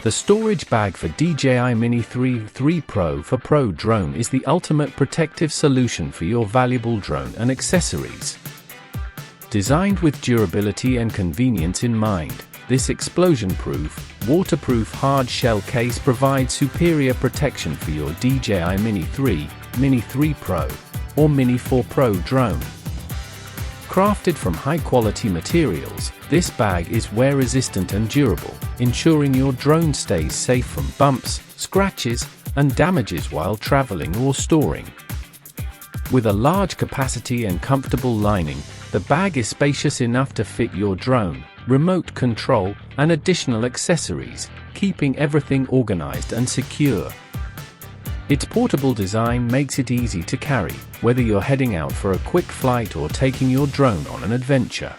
The storage bag for DJI Mini 3 Pro for Pro Drone is the ultimate protective solution for your valuable drone and accessories. Designed with durability and convenience in mind, this explosion-proof, waterproof hard shell case provides superior protection for your DJI Mini 3, Mini 3 Pro, or Mini 4 Pro drone. Crafted from high-quality materials, this bag is wear-resistant and durable, ensuring your drone stays safe from bumps, scratches, and damages while traveling or storing. With a large capacity and comfortable lining, the bag is spacious enough to fit your drone, remote control, and additional accessories, keeping everything organized and secure. Its portable design makes it easy to carry, whether you're heading out for a quick flight or taking your drone on an adventure.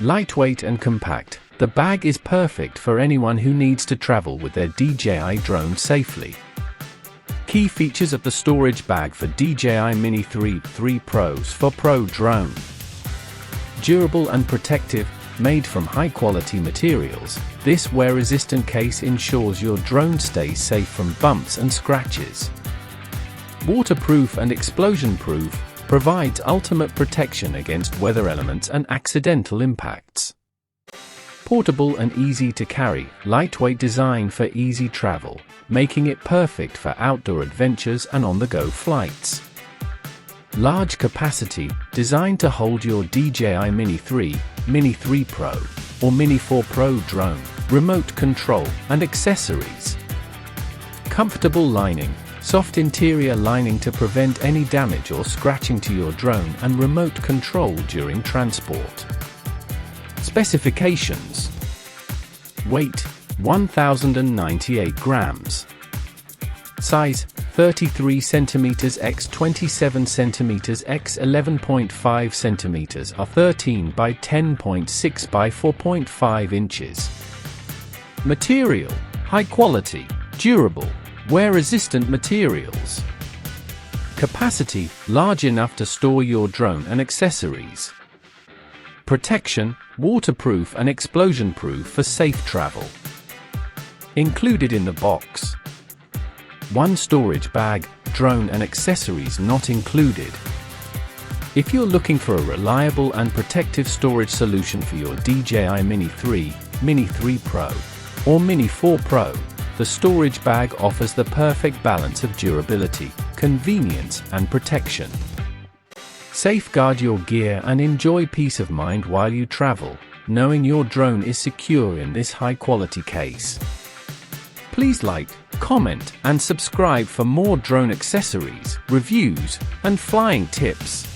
Lightweight and compact, the bag is perfect for anyone who needs to travel with their DJI drone safely. Key features of the storage bag for DJI Mini 3 Pros for Pro Drone. Durable and protective, made from high-quality materials, this wear-resistant case ensures your drone stays safe from bumps and scratches. Waterproof and explosion-proof, provides ultimate protection against weather elements and accidental impacts. Portable and easy to carry, lightweight design for easy travel, making it perfect for outdoor adventures and on-the-go flights. Large capacity, designed to hold your DJI Mini 3, Mini 3 Pro, or Mini 4 Pro drone, remote control, and accessories. Comfortable lining, soft interior lining to prevent any damage or scratching to your drone and remote control during transport. Specifications. Weight, 1,098 grams. Size, 33 cm x 27 cm x 11.5 cm or 13 by 10.6 by 4.5 inches. Material, high quality, durable, wear-resistant materials. Capacity, large enough to store your drone and accessories. Protection, waterproof and explosion-proof for safe travel. Included in the box: 1 storage bag, drone and accessories not included. If you're looking for a reliable and protective storage solution for your DJI Mini 3, Mini 3 Pro, or Mini 4 Pro, the storage bag offers the perfect balance of durability, convenience, and protection. Safeguard your gear and enjoy peace of mind while you travel, knowing your drone is secure in this high-quality case. Please like, comment, and subscribe for more drone accessories, reviews, and flying tips.